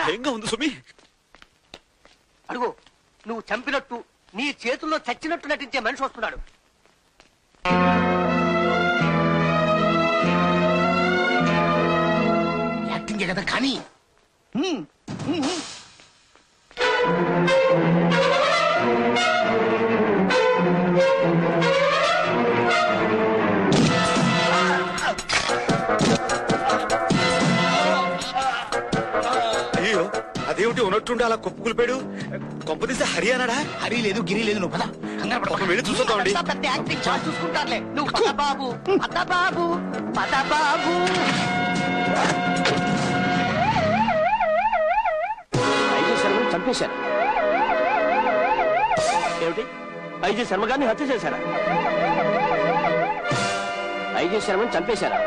భయంగా ఉంది సుమి. అడుగు, నువ్వు చంపినట్టు నీ చేతుల్లో చచ్చినట్టు నటించే మనిషి వస్తున్నాడు. యాక్టింగ్ కదా కానీ అయ్యో అదేమిటి ఉన్నట్టుండి అలా కుప్పకులిపాడు. కొంప తీస్తే హరి అన్నాడా? హరి లేదు గిరి లేదు, నువ్వు పద కంగారు పడకు. వెళ్ళి చూస్తుందామండి. పెద్ద యాక్టింగ్ చాలా చూసుకుంటారులే. నువ్వు పద బాబు, పద బాబు, పద బాబు. చంపేశారు ఏమిటి? ఐజీ శర్మ గారిని హత్య చేశారా? ఐజీ శర్మని చంపేశారా?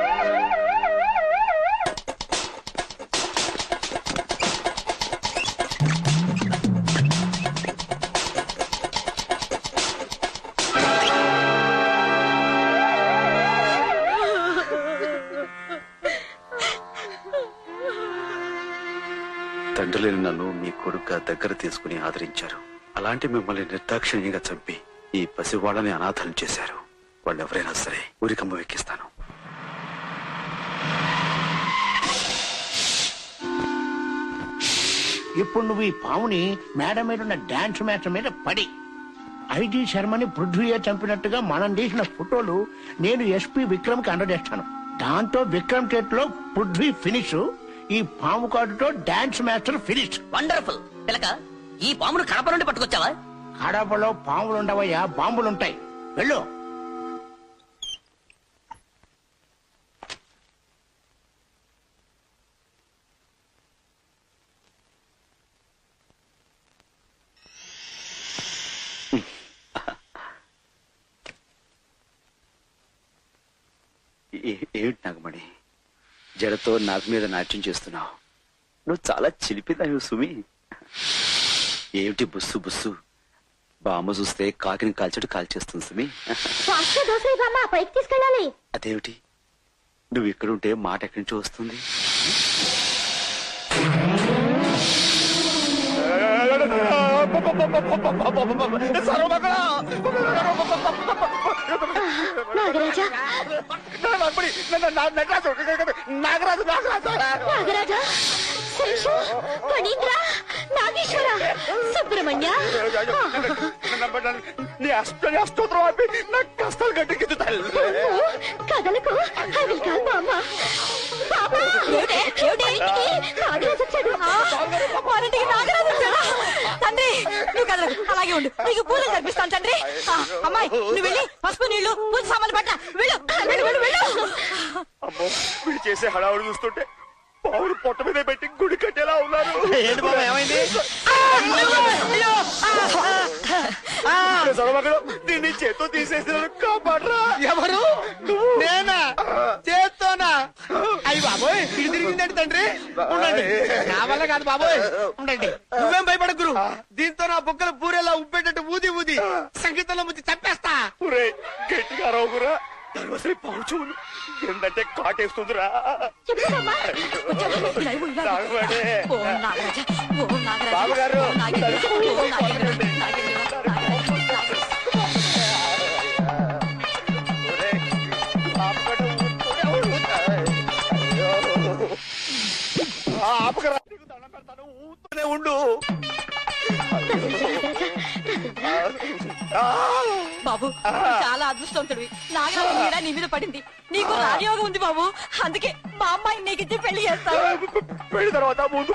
తండ్రి లేని నన్ను మీ కొడుకు దగ్గర తీసుకుని ఆదరించారు. అలాంటి మిమ్మల్ని నిర్దాక్షిణ్యంగా చంపి ఈ పసివాళ్ళని అనాథలు చేశారు. వాళ్ళు ఎవరైనా సరే ఊరికమ్మ ఎక్కిస్తాను. ఇప్పుడు నువ్వు ఈ పాముని మేడ మీద ఉన్న డాన్స్ మ్యాచ్ మీద పడి ఐజీ శర్మని పృథ్వీయే చంపినట్టుగా మనం తీసిన ఫోటోలు నేను ఎస్పీ విక్రమ్ కి అందజేస్తాను. దాంతో విక్రమ్ చేతిలో పృథ్వీ ఫినిష్, ఈ పాము కాటుతో డాన్స్ మాస్టర్ ఫినిష్. వండర్ఫుల్. పిలక, ఈ పామును కడప నుండి పట్టుకొచ్చావా? కడపలో పాములుండవయ్యా, బాంబులుంటాయి. వెళ్ళు. ఏమిటి నాగమణి, జడతో నాకు మీద నాట్యం చేస్తున్నావు? నువ్వు చాలా చిలిపిదావు సుమి. ఏమిటి బుస్సు బుస్సు? బామ్మ చూస్తే కాకిని కాల్చడు కాల్చేస్తుంది సుమి. పైకి తీసుకెళ్ళాలి. అదేమిటి, నువ్వు ఇక్కడుంటే మాట ఎక్కడి నుంచి వస్తుంది? నాగరాజా, నాగరాజు నాగరాజా, శేషు, ఫణీంద్ర, నాగేశ్వర, సుబ్రహ్మణ్య. అష్టోత్తరం ఆపి నాకు కష్టాలు గట్టికి కథలకు తండ్రి, నువ్వు కదలకు, అలాగే ఉండు. నీకు పూలు కనిపిస్తాను తండ్రి. అమ్మాయి, నువ్వు వెళ్ళి పసుపు నీళ్లు పూజ సామాన్లు పట్ట. వెళ్ళు వెళ్ళు వెళ్ళు వెళ్ళు. అమ్మో, వీళ్ళు చేసే హడావుడు చూస్తుంటే పావులు పొట్ట మీద పెట్టి గుడి కట్టేలా ఉన్నారు. ఏంటి బాబా, ఏమైంది? దీన్ని చేత్తో తీసేసిన కాపాడరా. ఎవరు? నేనా? చేత్తోనా? అయ్యి బాబోయ్, ఇది తిరిగిందండి తండ్రి. ఉండండి, నా వల్ల కాదు బాబోయ్, ఉండండి. నువ్వేం భయపడ గురు. దీంతో నా బుక్కలు పూరేలా ఉప్పేటట్టు ఊది ఊది సంగీతంలో ముందు చంపేస్తా. గట్టిగా రావురా, పావు చూడు ఏంటంటే కాటేస్తుందిరా. బాబుగారు, ఊతూనే ఉండు. బాబు, చాలా అదృష్టవంతుడివి. నాగరాజు నీడ నీ మీద పడింది. నీకు రాజయోగం ఉంది బాబు. అందుకే మా అమ్మాయి నీకు ఇచ్చి పెళ్లి చేస్తావు. పెళ్లి తర్వాత ముందు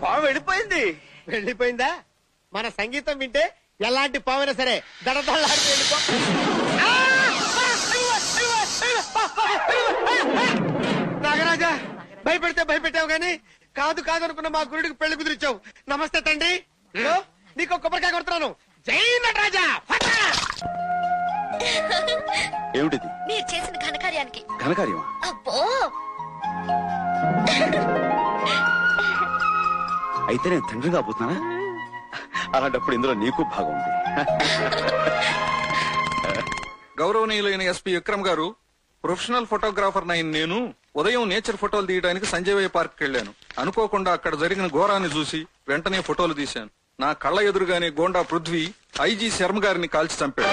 పాము వెళ్ళిపోయింది. వెళ్ళిపోయిందా? మన సంగీతం వింటే ఎలాంటి పామైనా సరే దడదల్లాడి వెళ్ళిపో. నాగరాజా, భయపెడితే భయపెట్టావు గాని కాదు కాదు అనుకున్న మా గురుడికి పెళ్లి కుదిరిచావు. నమస్తే తండ్రి. నీకు కొబ్బరికాయ కొడుతున్నాను. జై నటరాజా. ఏమిటిది? మీరు చేసిన ఘనకార్యానికి. ఘనకార్యమా? అబ్బో, అయితే నేను తండ్రి కాబోతున్నానా? అలాంటప్పుడు ఇందులో నీకు భాగం ఉంది. గౌరవనీయులైన ఎస్పీ విక్రమ్ గారు, ప్రొఫెషనల్ ఫోటోగ్రాఫర్ అయిన నేను ఉదయం నేచర్ ఫోటోలు తీయడానికి సంజయ్ పార్క్ వెళ్ళాను. అనుకోకుండా అక్కడ జరిగిన ఘోరాన్ని చూసి వెంటనే ఫోటోలు తీశాను. నా కళ్ళ ఎదురుగానే గోండా పృథ్వీ ఐజీ శర్మ గారిని కాల్చి చంపాడు.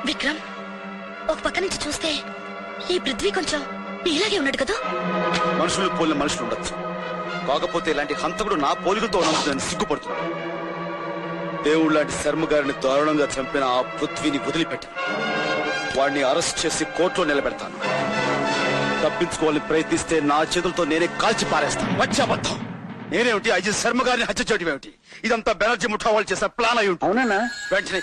విక్రమ్, ఒక పక్క నుంచి చూస్తే ఈ పృథ్వీ కొంచెం నీలాగే ఉన్నాడు కదా. మనుషులు పోలిన మనుషులు ఉండొచ్చు, కాకపోతే ఇలాంటి హంతకుడు నా పోలికతో ఉన్నందుకు సిగ్గుపడుతున్నాను. దేవుడు లాంటి శర్మ గారిని దారుణంగా చంపిన ఆ పృథ్వీని వదిలిపెట్టాను. వాడిని అరెస్ట్ చేసి కోర్టులో నిలబెడతాను. తప్పించుకోవాలని ప్రయత్నిస్తే నా చేతులతో నేనే కాల్చి పారేస్తాను. వచ్చాబద్ధం. నేనేమిటి ఐజీ శర్మ గారిని హత్య చేయడం ఏమిటి? ఇదంతా బెనర్జీ ముఠా వాళ్ళు చేసిన ప్లాన్ అయి ఉంటుంది. అవునా? వెంటనే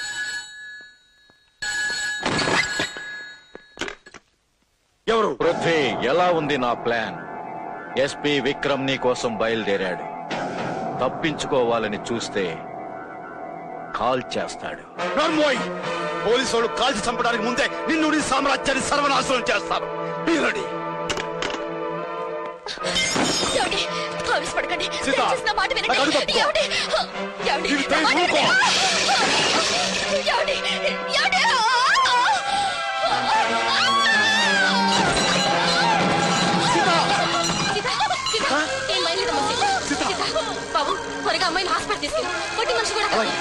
ఎవరు? పృథ్వీ, ఎలా ఉంది నా ప్లాన్? ఎస్పీ విక్రమ్ నీ కోసం బయలుదేరాడు. తప్పించుకోవాలని చూస్తే కాల్ చేస్తాడు. నర్మోయ్, పోలీసు వాళ్ళు కాల్చి చంపడానికి ముందే నిన్ను నీ సామ్రాజ్యాన్ని సర్వనాశనం చేస్తారు. Be ready. ఏమండి? ఆవేశపడకండి. సీత, దయచేసి నా మాట వినండి. నాకు అడ్డు తప్పుకో. ఏమండి? ఏమండి? నీకు నా మాట తెలియదు, వినండి. ఊరుకో. ఏమండి? ఏమండి? సీత, సీత, ఏం బయలుదేరమ్మా, సీత. సీత, బాబు, త్వరగా అమ్మాయిని హాస్పిటల్ తీసుకెళ్ళి కొట్టి మనిషి కూడా కాదు.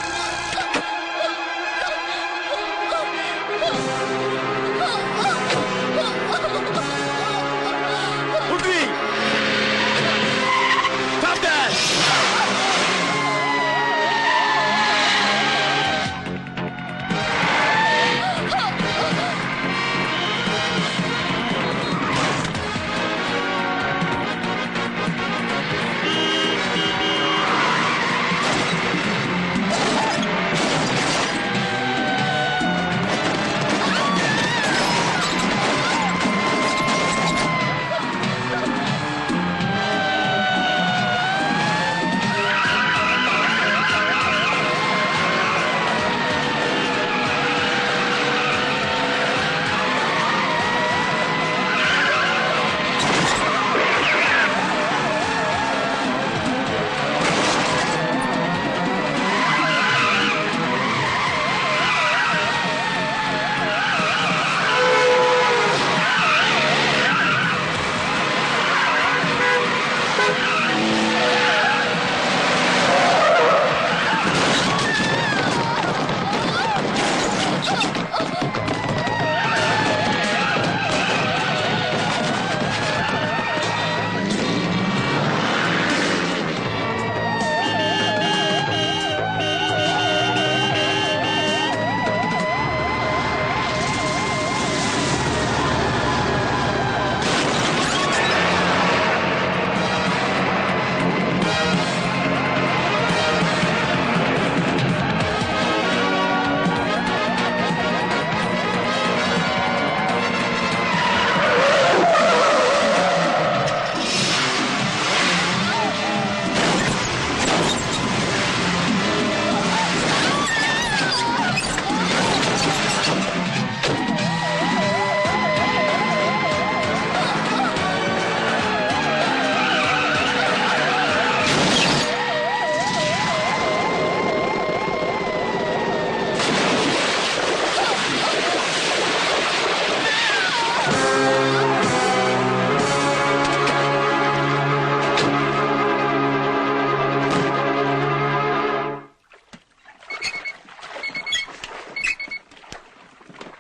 Prithvi, stop that!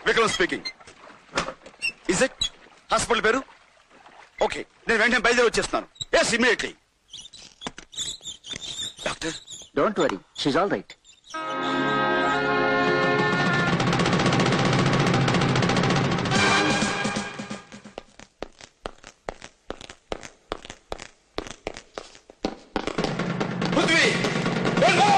Vikram speaking. Is it hospital పేరు? ఓకే, నేను వెంటనే బయలుదేరి వచ్చేస్తున్నాను. Yes, immediately. Doctor, don't worry, she's all right. Prithvi, వెళ్ళు!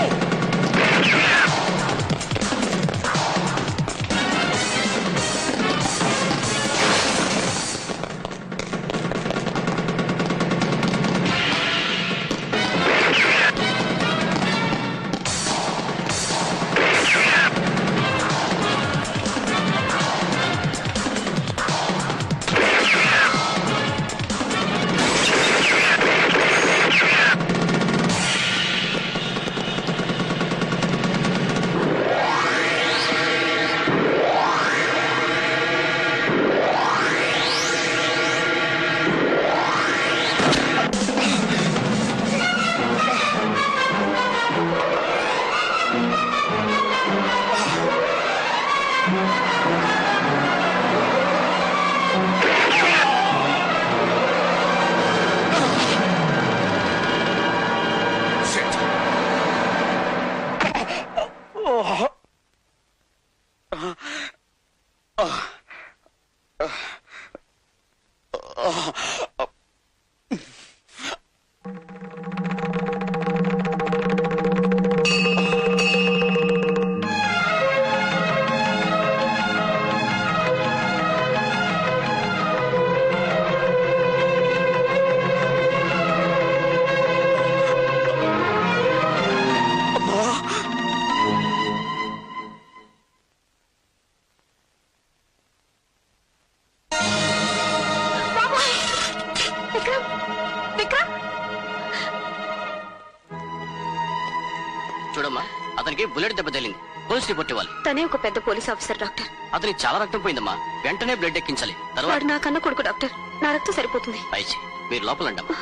బుల్లెట్ దెబ్బ తగిలింది. పోలీస్ రిపోర్ట్ ఇవ్వాలి. తనే ఒక పెద్ద పోలీస్ ఆఫీసర్ డాక్టర్. అతనికి చాలా రక్తం పోయిందమ్మా. వెంటనే బ్లడ్ ఎక్కించాలి. తర్వాత వాడు నా కన్న కొడుకు డాక్టర్. నా రక్తం సరిపోతుంది. పైచి మీరు లోపలండమ్మా.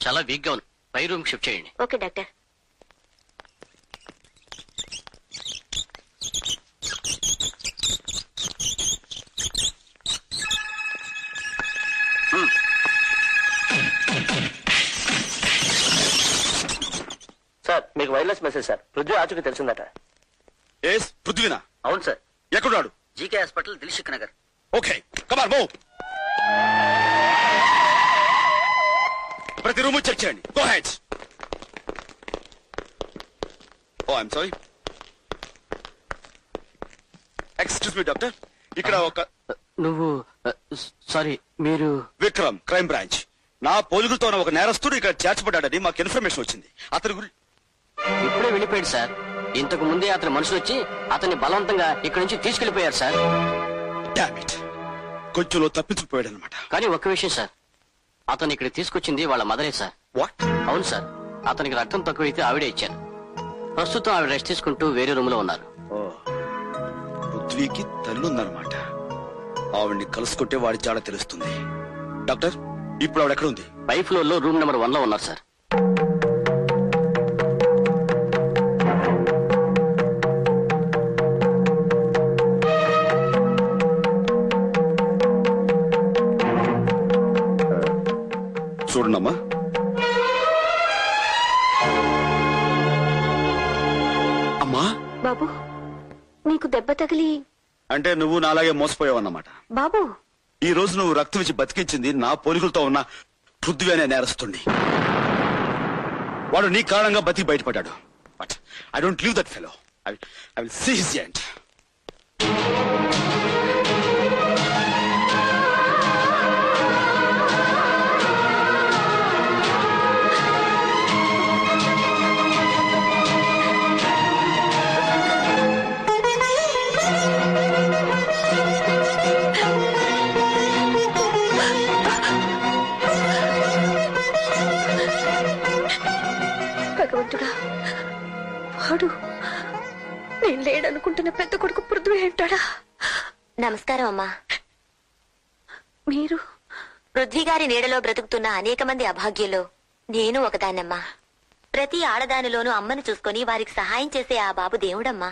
చాలా వీక్ గా ఉంది. పై రూమ్ షిఫ్ట్ చేయండి. Okay doctor. సార్ మీకు వైర్లెస్ మెసేజ్ సార్. పృథ్వీ ఆచూకీ తెలిసిందట. ఎస్ పృథ్వీనా? అవును సార్. ఎక్కడున్నాడు? GK hospital, Dilsukhnagar. Okay come on move. ప్రతి రూమ్ చెక్ చేయండి. Go head. Oh I'm sorry. Excuse me doctor, ఇక్కడ ఒక నువ్వు సారీ మీరు విక్రమ్, క్రైమ్ బ్రాంచ్. నా పోలికలతో ఉన్న ఒక నేరస్తుడు ఇక్కడ చేర్చబడ్డాడని మాకు ఇన్ఫర్మేషన్ వచ్చింది. అతని గురించి ఇప్పుడే వెళ్ళిపోయాడు సార్. ఇంతకు ముందే అతని మనుషులు వచ్చి అతన్ని బలవంతంగా ఇక్కడి నుంచి తీసుకెళ్లిపోయారు సార్. డామ్ ఇట్, కొంచెంలో తప్పించుకుపోయాడు అనమాట. కానీ ఒక్క విషయం సార్, అతను ఇక్కడ తీసుకొచ్చింది వాళ్ళ మదరే సార్. వాట్? అవును సార్. అతనికి రక్తం తక్కువైతే ఆవిడే ఇచ్చారు. ప్రస్తుతం ఆవిడ రెస్ట్ తీసుకుంటూ వేరే రూమ్ లో ఉన్నారు. పృథ్వీకి తల్లి ఉందన్నమాట. ఆవిడ్ని కలుసుకుంటే వాడి జాడ తెలుస్తుంది. డాక్టర్, ఇప్పుడు ఆవిడ ఎక్కడ ఉంది? పై ఫ్లోర్ లో రూమ్ నెంబర్ 1 లో ఉన్నారు సార్. చూడమ్మా. అమ్మా. బాబు, నీకు దెబ్బ తగిలి అంటే నువ్వు నాలాగే మోసపోయావన్నమాట. బాబు, ఈ రోజు నువ్వు రక్తం ఇచ్చి బతికించింది నా పోలికలతో ఉన్న పృథ్వీ అనే నేరస్తుడిని. వాడు నీ కారణంగా బతికి బయటపడ్డాడు. But I don't leave that fellow. I will see his end. భగవంతుడా, వాడు నేను లేడనుకుంటున్న పెద్ద కొడుకు పృథ్వీ అంటాడా? నమస్కారం అమ్మా. మీరు పృథ్వీ గారి నీడలో బ్రతుకుతున్న అనేక మంది అభాగ్యుల్లో నేను ఒకదాన్నమ్మా. ప్రతి ఆడదానిలోనూ అమ్మను చూసుకొని వారికి సహాయం చేసే ఆ బాబు దేవుడమ్మా.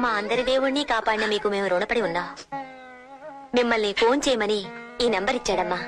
మా అందరి దేవుణ్ణి కాపాడిన మీకు మేము రుణపడి ఉన్నాం. మిమ్మల్ని ఫోన్ చేయమని ఈ నంబర్ ఇచ్చాడమ్మా.